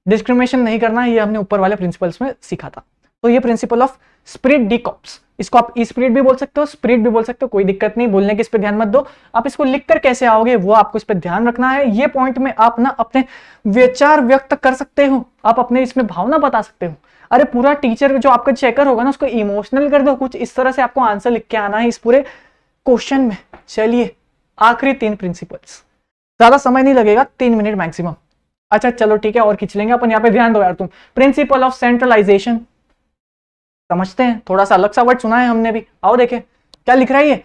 डिस्क्रिमिनेशन नहीं करना, ये हमने ऊपर वाले प्रिंसिपल्स में सीखा था। तो ये principle of spirit D cops, इसको आप स्प्रिट भी बोल सकते हो, स्प्रिट भी बोल सकते हो, कोई दिक्कत नहीं, बोलने के इस पे ध्यान मत दो। आप इसको लिखकर कैसे आओगे वो आपको इस पे ध्यान रखना है। ये पॉइंट में आप ना अपने विचार व्यक्त कर सकते हो, आप अपने इसमें भावना बता सकते हो। अरे पूरा टीचर जो आपका चेकर होगा ना उसको इमोशनल कर दो, कुछ इस तरह से आपको आंसर लिख के आना है इस पूरे क्वेश्चन में। चलिए आखिरी 3 प्रिंसिपल्स, ज्यादा समय नहीं लगेगा, 3 मिनट मैक्सिमम। अच्छा चलो ठीक है, और खींच लेंगे अपन, यहाँ पे ध्यान दो यार तुम। प्रिंसिपल ऑफ सेंट्रलाइजेशन समझते हैं, थोड़ा सा अलग सा वर्ड सुना है हमने भी, आओ देखें क्या लिख रहा है ये।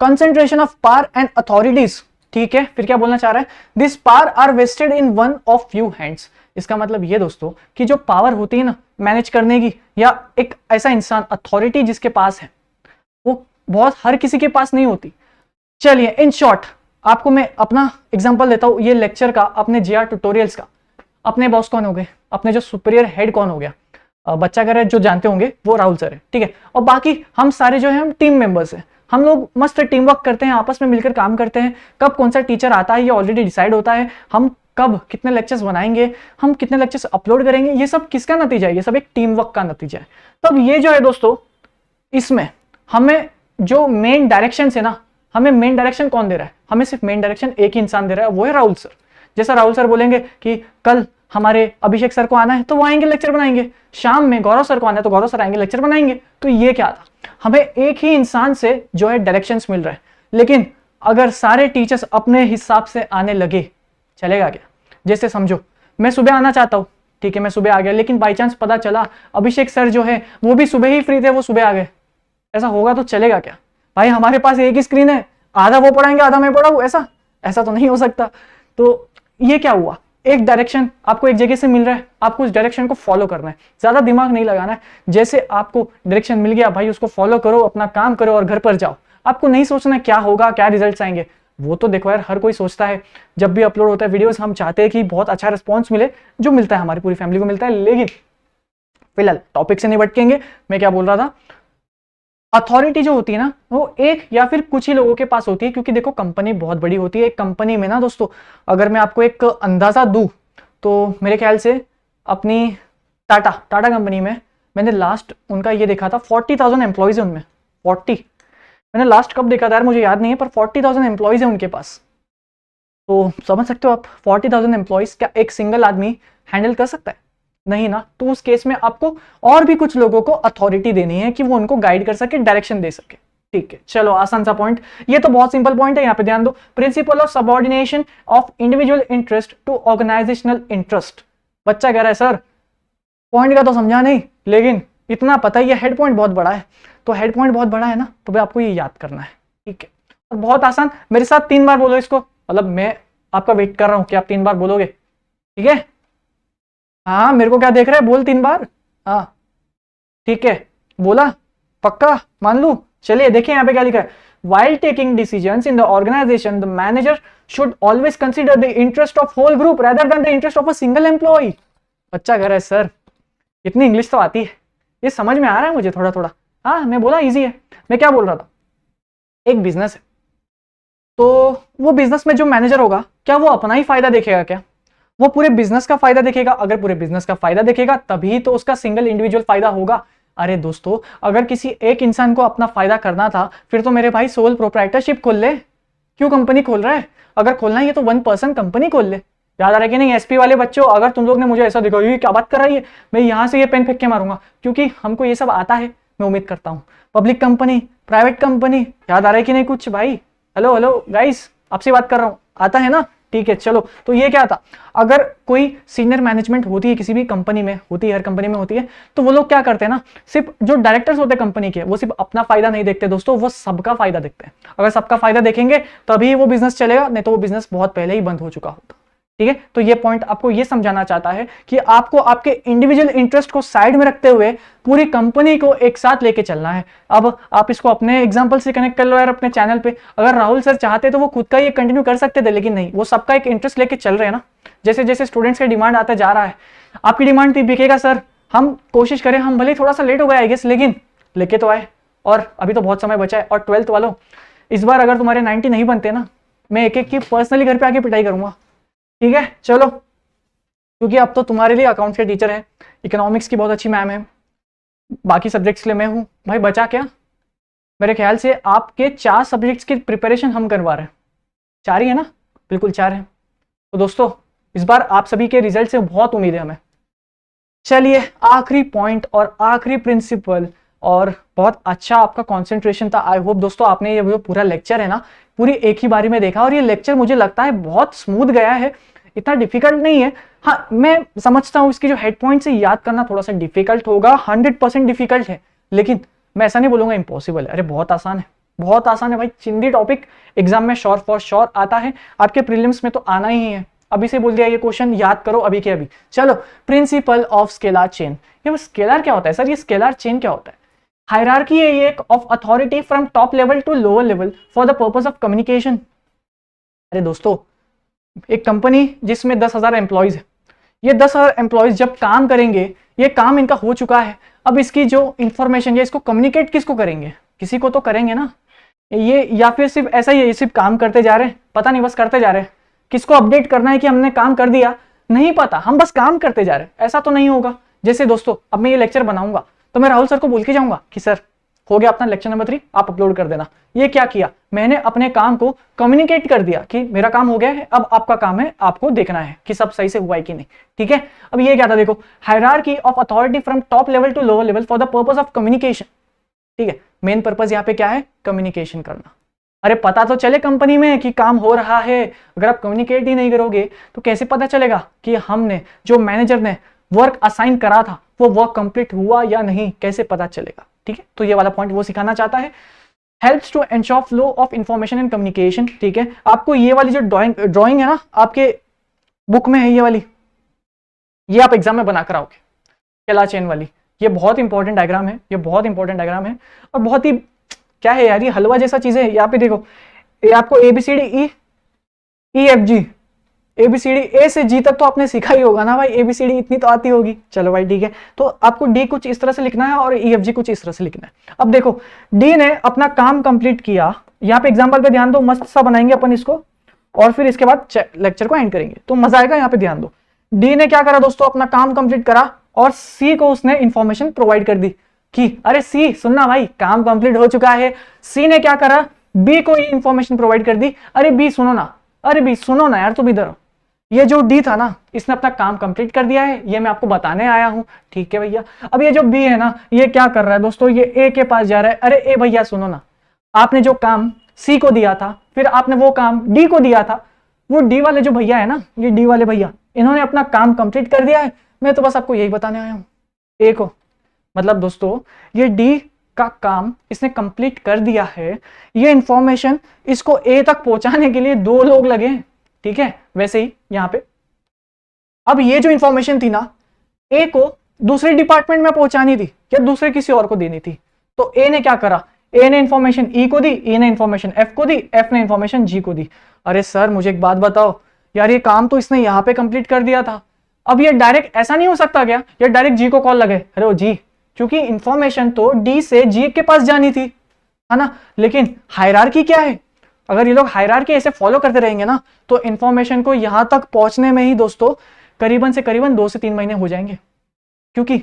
Concentration of power and authorities, ठीक है, फिर क्या बोलना चाह रहा है, this power are vested in one of few hands. इसका मतलब ये दोस्तों कि जो पावर होती है ना मैनेज करने की, या एक ऐसा इंसान अथॉरिटी जिसके पास है, वो बहुत हर किसी के पास नहीं होती। चलिए इन शॉर्ट आपको मैं अपना एग्जांपल देता हूं, ये लेक्चर का, अपने जेआर ट्यूटोरियल्स का। अपने बॉस कौन हो गए, अपने जो सुपीरियर हेड कौन हो गया, बच्चा कह रहा है जो जानते होंगे वो राहुल सर है, ठीक है। और बाकी हम सारे जो है हम टीम मेंबर्स हैं, हम लोग मस्त टीम वर्क करते हैं, आपस में मिलकर काम करते हैं। कब कौन सा टीचर आता है ये ऑलरेडी डिसाइड होता है, हम कब कितने लेक्चर्स बनाएंगे, हम कितने लेक्चर्स अपलोड करेंगे, ये सब किसका नतीजा है, ये सब एक टीम वर्क का नतीजा है। तब ये जो है दोस्तों, इसमें हमें जो मेन डायरेक्शन है ना, हमें मेन डायरेक्शन कौन दे रहा है, हमें सिर्फ मेन डायरेक्शन एक ही इंसान दे रहा है, वो है राहुल सर। जैसा राहुल सर बोलेंगे कि कल हमारे अभिषेक सर को आना है तो वो आएंगे लेक्चर बनाएंगे, शाम में गौरव सर को आना है तो गौरव सर आएंगे लेक्चर बनाएंगे। तो ये क्या था, हमें एक ही इंसान से जो है डायरेक्शंस मिल रहा है। लेकिन अगर सारे टीचर्स अपने हिसाब से आने लगे, चलेगा क्या। जैसे समझो मैं सुबह आना चाहता हूँ, ठीक है, मैं सुबह आ गया, लेकिन बाई चांस पता चला अभिषेक सर जो है वो भी सुबह ही फ्री थे, वो सुबह आ गए, ऐसा होगा तो चलेगा क्या भाई। हमारे पास एक ही स्क्रीन है, आधा वो पढ़ाएंगे आधा मैं पढ़ाऊँ, ऐसा तो नहीं हो सकता। तो ये क्या हुआ, एक डायरेक्शन आपको एक जगह से मिल रहा है, आपको उस डायरेक्शन को फॉलो करना है, ज्यादा दिमाग नहीं लगाना है। जैसे आपको डायरेक्शन मिल गया भाई, उसको फॉलो करो, अपना काम करो और घर पर जाओ। आपको नहीं सोचना क्या होगा, क्या रिजल्ट्स आएंगे, वो तो देखो यार हर कोई सोचता है। जब भी अपलोड होता है वीडियोस, हम चाहते हैं कि बहुत अच्छा रिस्पॉन्स मिले, जो मिलता है हमारी पूरी फैमिली को मिलता है। लेकिन फिलहाल टॉपिक से नहीं भटकेंगे, मैं क्या बोल रहा था, अथॉरिटी जो होती है ना वो एक या फिर कुछ ही लोगों के पास होती है, क्योंकि देखो कंपनी बहुत बड़ी होती है। एक कंपनी में ना दोस्तों, अगर मैं आपको एक अंदाजा दूं तो मेरे ख्याल से अपनी टाटा कंपनी में मैंने लास्ट उनका ये देखा था, 40,000 एम्प्लॉयज है उनमें। 40 मैंने लास्ट कब देखा था यार मुझे याद नहीं है, पर 40,000 एम्प्लॉयज है उनके पास। तो समझ सकते हो आप, 40,000 एम्प्लॉयज क्या एक सिंगल आदमी हैंडल कर सकता है, नहीं ना। तो उस केस में आपको और भी कुछ लोगों को अथॉरिटी देनी है कि वो उनको गाइड कर सके, डायरेक्शन दे सके, ठीक है। चलो आसान सा पॉइंट, ये तो बहुत सिंपल पॉइंट है, यहाँ पे ध्यान दो। Principle of subordination of individual interest to organisational interest. बच्चा कह रहा है सर पॉइंट का तो समझा नहीं, लेकिन इतना पता ही है हेड पॉइंट बहुत बड़ा है। तो हेड पॉइंट बहुत बड़ा है ना, तो भाई आपको ये याद करना है, ठीक है। और बहुत आसान, मेरे साथ 3 बार बोलो इसको, मतलब मैं आपका वेट कर रहा हूं कि आप 3 बार बोलोगे, ठीक है। हाँ मेरे को क्या देख रहे हैं, बोल 3 बार, हाँ ठीक है, बोला, पक्का मान लू। चलिए देखिए यहाँ पे क्या लिखा है, while taking decisions in the organization the manager should always consider the interest of whole group rather than the interest of a single employee। बच्चा कह रहा है सर इतनी इंग्लिश तो आती है, ये समझ में आ रहा है मुझे थोड़ा थोड़ा। हाँ मैं बोला इजी है। मैं क्या बोल रहा था, एक बिजनेस है, तो वो बिजनेस में जो मैनेजर होगा क्या वो अपना ही फायदा देखेगा, क्या वो पूरे बिजनेस का फायदा देखेगा। अगर पूरे बिजनेस का फायदा देखेगा तभी तो उसका सिंगल इंडिविजुअल फायदा होगा। अरे दोस्तों अगर किसी एक इंसान को अपना फायदा करना था, फिर तो मेरे भाई सोल प्रोप्राइटरशिप खोल ले, क्यों कंपनी खोल रहा है। अगर खोलना है तो 1 पर्सन कंपनी खोल ले। याद आ रहा है कि नहीं एसपी वाले बच्चों, अगर तुम लोग ने मुझे ऐसा देखा ये क्या बात कर रही है, मैं यहां से ये पेन फेंक के मारूंगा, क्योंकि हमको ये सब आता है, मैं उम्मीद करता हूँ। पब्लिक कंपनी, प्राइवेट कंपनी, याद आ रहा है कि नहीं कुछ भाई, हेलो गाइस आपसे बात कर रहा हूँ, आता है ना, ठीक है। चलो तो ये क्या था, अगर कोई सीनियर मैनेजमेंट होती है किसी भी कंपनी में, होती है हर कंपनी में होती है, तो वो लोग क्या करते हैं ना, सिर्फ जो डायरेक्टर्स होते हैं कंपनी के, वो सिर्फ अपना फायदा नहीं देखते दोस्तों, वो सबका फायदा देखते हैं। अगर सबका फायदा देखेंगे तभी वो बिजनेस चलेगा, नहीं तो वो बिजनेस बहुत पहले ही बंद हो चुका होता, ठीक है। तो ये पॉइंट आपको ये समझाना चाहता है कि आपको आपके इंडिविजुअल इंटरेस्ट को साइड में रखते हुए पूरी कंपनी को एक साथ लेके चलना है। अब आप इसको अपने एग्जांपल से कनेक्ट कर लो यार अपने चैनल पे। अगर राहुल सर चाहते तो वो खुद का ये कंटिन्यू कर सकते थे, लेकिन नहीं, वो सबका एक इंटरेस्ट लेके चल रहे हैं ना। जैसे जैसे स्टूडेंट्स का डिमांड आता जा रहा है, आपकी डिमांड भी बिकेगा सर, हम कोशिश करें, हम भले थोड़ा सा लेट हो गए आई गेस, लेकिन लेके तो आए, और अभी तो बहुत समय बचा है। और 12th वालों, इस बार अगर तुम्हारे 90 नहीं बनते ना, मैं एक एक की पर्सनली घर पे आके पिटाई करूंगा, ठीक है। चलो क्योंकि अब तो तुम्हारे लिए अकाउंट्स के टीचर है, इकोनॉमिक्स की बहुत अच्छी मैम है, बाकी सब्जेक्ट्स के लिए मैं हूँ भाई, बचा क्या मेरे ख्याल से आपके 4 सब्जेक्ट्स की प्रिपरेशन हम करवा रहे हैं। 4 ही है ना? बिल्कुल 4 है। तो दोस्तों इस बार आप सभी के रिजल्ट से बहुत उम्मीद है हमें। चलिए आखिरी पॉइंट और आखिरी प्रिंसिपल, और बहुत अच्छा आपका कंसंट्रेशन था। आई होप दोस्तों आपने ये जो पूरा लेक्चर है ना पूरी एक ही बारी में देखा, और ये लेक्चर मुझे लगता है बहुत स्मूथ गया है, इतना डिफिकल्ट नहीं है। हाँ मैं समझता हूँ इसकी जो हेड पॉइंट से याद करना थोड़ा सा डिफिकल्ट होगा, 100% डिफिकल्ट है, लेकिन मैं ऐसा नहीं बोलूंगा इम्पॉसिबल है। अरे बहुत आसान है, बहुत आसान है भाई। चिंदी टॉपिक एग्जाम में श्योर फॉर श्योर आता है, आपके प्रीलिम्स में तो आना ही है। अभी से बोल दिया ये क्वेश्चन याद करो अभी के अभी। चलो, प्रिंसिपल ऑफ स्केलर चेन। ये स्केलर क्या होता है सर? ये स्केलर चेन क्या होता है? हायरार्की है ये of authority from top level to lower level for the purpose of communication. अरे दोस्तों, एक कंपनी जिसमें 10,000 एम्प्लॉयज है, ये 10,000 एम्प्लॉयज जब काम करेंगे, ये काम इनका हो चुका है, अब इसकी जो इंफॉर्मेशन है इसको कम्युनिकेट किसको करेंगे? किसी को तो करेंगे ना। ये या फिर सिर्फ ऐसा ही है, सिर्फ काम करते जा रहे हैं, पता नहीं बस करते जा रहे हैं। किसको अपडेट करना है कि हमने काम कर दिया? नहीं पता, हम बस काम करते जा रहे हैं, ऐसा तो नहीं होगा। जैसे दोस्तों अब मैं ये लेक्चर बनाऊंगा तो मैं राहुल सर को बोल के जाऊंगा कि सर हो गया अपना लेक्चर नंबर 3, आप अपलोड कर देना। ये क्या किया? मैंने अपने काम को कम्युनिकेट कर दिया कि मेरा काम हो गया है, अब आपका काम है आपको देखना है कि सब सही से हुआ है कि नहीं। ठीक है, अब ये क्या था देखो, hierarchy of authority from top level to lower level for the purpose of communication. ठीक है, मेन पर्पस यहाँ पे क्या है? कम्युनिकेशन करना। अरे पता तो चले कंपनी में कि काम हो रहा है, अगर आप कम्युनिकेट ही नहीं करोगे तो कैसे पता चलेगा कि हमने जो मैनेजर ने वर्क असाइन करा था वो वर्क कंप्लीट हुआ या नहीं? कैसे पता चलेगा? ठीक है, तो ये वाला पॉइंट वो सिखाना चाहता है। Helps to ensure flow of information and communication. ठीक है, आपको ये वाली जो ड्राइंग है ना आपके बुक में है, ये वाली, ये आप एग्जाम में बनाकर आओगे, स्केलर चेन वाली। ये बहुत इंपॉर्टेंट डायग्राम है, ये बहुत इंपॉर्टेंट डायग्राम है, और बहुत ही क्या है यार, ये हलवा जैसा चीज है। यहाँ पे देखो, ये आपको ABCD EFG, ABCD A से G तक तो आपने सीखा ही होगा ना भाई, ABCD इतनी तो आती होगी। चलो भाई ठीक है, तो आपको D कुछ इस तरह से लिखना है और EFG कुछ इस तरह से लिखना है। अब देखो D ने अपना काम कंप्लीट किया, यहाँ पे एग्जाम्पल पे ध्यान दो, मस्त सा बनाएंगे अपन इसको, और फिर इसके बाद लेक्चर को एंड करेंगे तो मजा आएगा। यहाँ पे ध्यान दो, D ने क्या करा दोस्तों? अपना काम कंप्लीट करा, और C को उसने इंफॉर्मेशन प्रोवाइड कर दी कि अरे C सुनना भाई, काम कंप्लीट हो चुका है। C ने क्या करा? B को इंफॉर्मेशन प्रोवाइड कर दी, अरे B सुनो ना, अरे B सुनो ना यार, तुम इधर। ये जो D था ना, इसने अपना काम कंप्लीट कर दिया है, ये मैं आपको बताने आया हूं। ठीक है भैया, अब ये जो B है ना, ये क्या कर रहा है दोस्तों? ये A के पास जा रहा है, अरे A भैया सुनो ना, आपने जो काम C को दिया था, फिर आपने वो काम D को दिया था, वो D वाले जो भैया है ना, ये D वाले भैया, इन्होंने अपना काम कंप्लीट कर दिया है। मैं तो बस आपको यही बताने आया हूं, A को। मतलब दोस्तों ये D का काम इसने कंप्लीट कर दिया है, ये इंफॉर्मेशन इसको A तक पहुंचाने के लिए 2 लोग लगे। ठीक है, वैसे ही यहां पे अब ये जो इंफॉर्मेशन थी ना, A को दूसरे डिपार्टमेंट में पहुंचानी थी या दूसरे किसी और को देनी थी, तो A ने क्या करा? A ने इंफॉर्मेशन E को दी, E ने इंफॉर्मेशन F को दी, F ने इंफॉर्मेशन G को दी। अरे सर मुझे एक बात बताओ यार, ये काम तो इसने यहां पे कंप्लीट कर दिया था, अब ये डायरेक्ट ऐसा नहीं हो सकता क्या? ये डायरेक्ट G को कॉल लगे, अरे ओ G, क्योंकि इंफॉर्मेशन तो D से G के पास जानी थी, है ना। लेकिन हायरार्की क्या है? अगर ये लोग हायरार्की ऐसे फॉलो करते रहेंगे ना, तो इंफॉर्मेशन को यहां तक पहुंचने में ही दोस्तों करीबन से करीबन 2 से 3 महीने हो जाएंगे। क्योंकि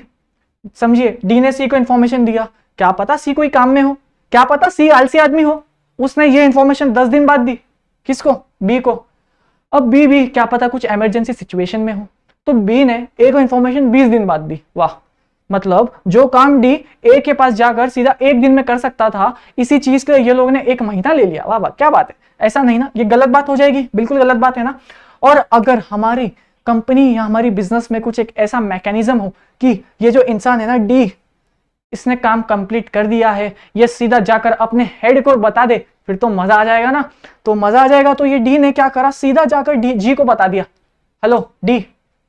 समझिए, D ने C को इंफॉर्मेशन दिया, क्या पता C कोई काम में हो, क्या पता C आलसी आदमी हो, उसने ये इंफॉर्मेशन 10 दिन बाद दी, किसको? B को। अब B भी क्या पता कुछ इमरजेंसी सिचुएशन में हो, तो B ने A को इंफॉर्मेशन 20 दिन बाद दी। वाह, मतलब जो काम D A के पास जाकर सीधा 1 दिन में कर सकता था, इसी चीज के ये लोगों ने 1 महीना ले लिया। वाह वाह, क्या बात है। ऐसा नहीं ना, ये गलत बात हो जाएगी, बिल्कुल गलत बात है ना। और अगर हमारी कंपनी या हमारी बिजनेस में कुछ एक ऐसा मैकेनिज्म हो कि ये जो इंसान है ना D, इसने काम कंप्लीट कर दिया है, ये सीधा जाकर अपने हेड को बता दे, फिर तो मजा आ जाएगा ना। तो मजा आ जाएगा, तो ये D ने क्या करा? सीधा जाकर G को बता दिया, हेलो D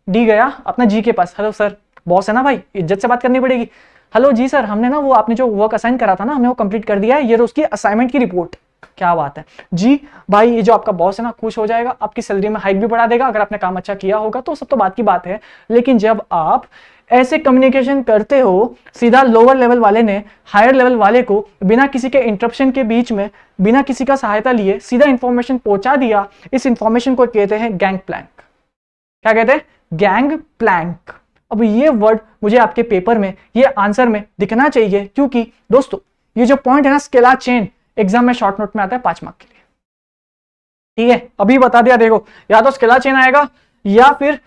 गया अपना G के पास, हेलो सर, बॉस है ना भाई, इज्जत से बात करनी पड़ेगी। हेलो जी सर, हमने ना वो आपने जो वर्क असाइन करा था ना, हमने वो कंप्लीट कर दिया है, ये उसकी असाइनमेंट की रिपोर्ट। क्या बात है जी भाई, ये जो आपका बॉस है ना खुश हो जाएगा, आपकी सैलरी में हाइक भी बढ़ा देगा अगर आपने काम अच्छा किया होगा, तो सब तो बात की बात है। लेकिन जब आप ऐसे कम्युनिकेशन करते हो, सीधा लोअर लेवल वाले ने हायर लेवल वाले को बिना किसी के इंटरप्शन के बीच में, बिना किसी का सहायता लिए सीधा इंफॉर्मेशन पहुंचा दिया, इस इंफॉर्मेशन को कहते हैं गैंग प्लैंक। क्या कहते हैं? Gangplank. अब ये वर्ड मुझे आपके पेपर में, ये आंसर में दिखना चाहिए, क्योंकि दोस्तों ये जो पॉइंट है ना स्केलर चेन, एग्जाम में शॉर्ट नोट में आता है 5 मार्क के लिए। ठीक है, अभी बता दिया। देखो, या तो स्केलर चेन आएगा या फिर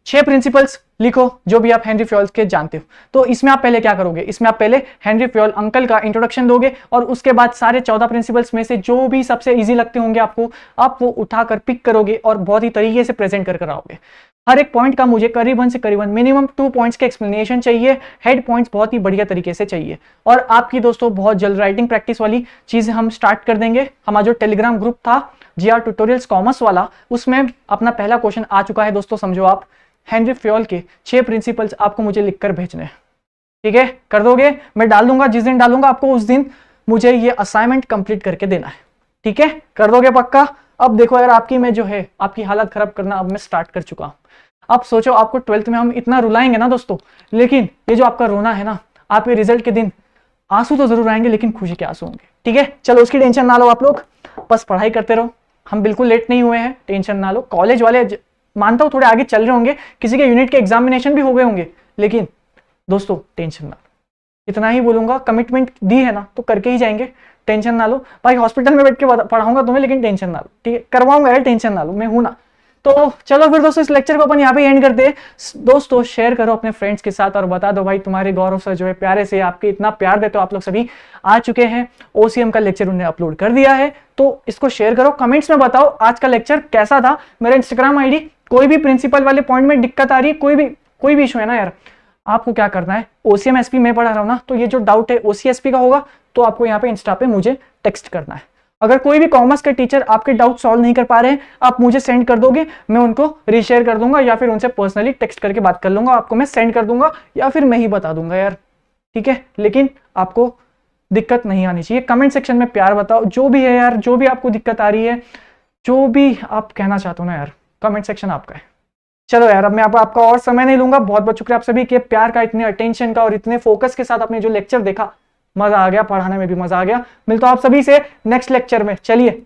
6 प्रिंसिपल्स लिखो जो भी आप हेनरी फ्योल के जानते हो। तो इसमें आप पहले क्या करोगे, इसमें आप पहले हेनरी फ्योल अंकल का इंट्रोडक्शन दोगे और उसके बाद सारे 14 प्रिंसिपल्स में से जो भी सबसे इजी लगते होंगे आपको, आप वो उठाकर पिक करोगे और बहुत ही तरीके से प्रेजेंट कर आओगे। हर एक पॉइंट का मुझे करीबन से करीबन मिनिमम 2 पॉइंट्स के एक्सप्लेनेशन चाहिए, हेड पॉइंट्स बहुत ही बढ़िया तरीके से चाहिए। और आपकी दोस्तों बहुत जल्द राइटिंग प्रैक्टिस वाली चीज हम स्टार्ट कर देंगे। हमारा जो टेलीग्राम ग्रुप था जीआर ट्यूटोरियल्स कॉमर्स वाला, उसमें अपना पहला क्वेश्चन आ चुका है दोस्तों। समझो आप हेनरी फ्योल के 6 प्रिंसिपल्स आपको मुझे लिखकर भेजने हैं। ठीक है, कर दोगे? मैं डाल दूंगा, जिस दिन डालूंगा आपको उस दिन मुझे ये असाइनमेंट कंप्लीट करके देना है। ठीक है, कर दोगे पक्का? अब देखो यार, आपकी मैं जो है आपकी हालत खराब करना अब मैं स्टार्ट कर चुका हूं। अब सोचो, आपको 12th में हम इतना रुलाएंगे ना दोस्तों, लेकिन ये जो आपका रोना है ना, आपके रिजल्ट के दिन आंसू तो जरूर आएंगे लेकिन खुशी के आंसू होंगे। ठीक है, चलो उसकी टेंशन ना लो आप लोग, बस पढ़ाई करते रहो। हम बिल्कुल लेट नहीं हुए हैं, टेंशन ना लो। कॉलेज वाले मानता हूं थोड़े आगे चल रहे होंगे, किसी के यूनिट के एग्जामिनेशन भी हो गए होंगे, लेकिन दोस्तों टेंशन ना लो। इतना ही बोलूंगा, कमिटमेंट दी है ना तो करके ही जाएंगे, टेंशन ना लो। भाई हॉस्पिटल में बैठ के पढ़ाऊंगा तुम्हें, लेकिन टेंशन ना लो। ठीक है, करवाऊंगा यार, टेंशन ना लो, मैं हूं ना। तो चलो फिर दोस्तों, इस लेक्चर को अपन यहाँ पे एंड करते हैं। दोस्तों शेयर करो अपने फ्रेंड्स के साथ और बता दो भाई तुम्हारे गौरव सर जो है प्यारे से आपके इतना प्यार देते हो आप लोग सभी आ चुके हैं। ओसीएम का लेक्चर उन्हें अपलोड कर दिया है, तो इसको शेयर करो। कमेंट्स में बताओ आज का लेक्चर कैसा था। मेरा इंस्टाग्राम आईडी, कोई भी प्रिंसिपल वाले पॉइंट में दिक्कत आ रही है, कोई भी इशू है ना यार, आपको क्या करना है, ओसीएम एसपी मैं पढ़ा रहा हूं ना, तो ये जो डाउट है ओसीएसपी का होगा तो आपको यहाँ पे इंस्टा पे मुझे टेक्स्ट करना है। अगर कोई भी कॉमर्स के टीचर आपके डाउट सॉल्व नहीं कर पा रहे हैं, आप मुझे सेंड कर दोगे, मैं उनको रीशेयर कर दूंगा या फिर उनसे पर्सनली टेक्स्ट करके बात कर लूंगा, आपको मैं सेंड कर दूंगा या फिर मैं ही बता दूंगा यार। ठीक है, लेकिन आपको दिक्कत नहीं आनी चाहिए। कमेंट सेक्शन में प्यार बताओ, जो भी है यार, जो भी आपको दिक्कत आ रही है, जो भी आप कहना चाहते हो ना यार, कमेंट सेक्शन आपका है। चलो यार, अब मैं आपका और समय नहीं लूंगा। बहुत बहुत शुक्रिया आप सभी के प्यार का, इतने अटेंशन का और इतने फोकस के साथ आपने जो लेक्चर देखा, मजा आ गया, पढ़ाने में भी मजा आ गया। मिलता हूं आप सभी से नेक्स्ट लेक्चर में। चलिए।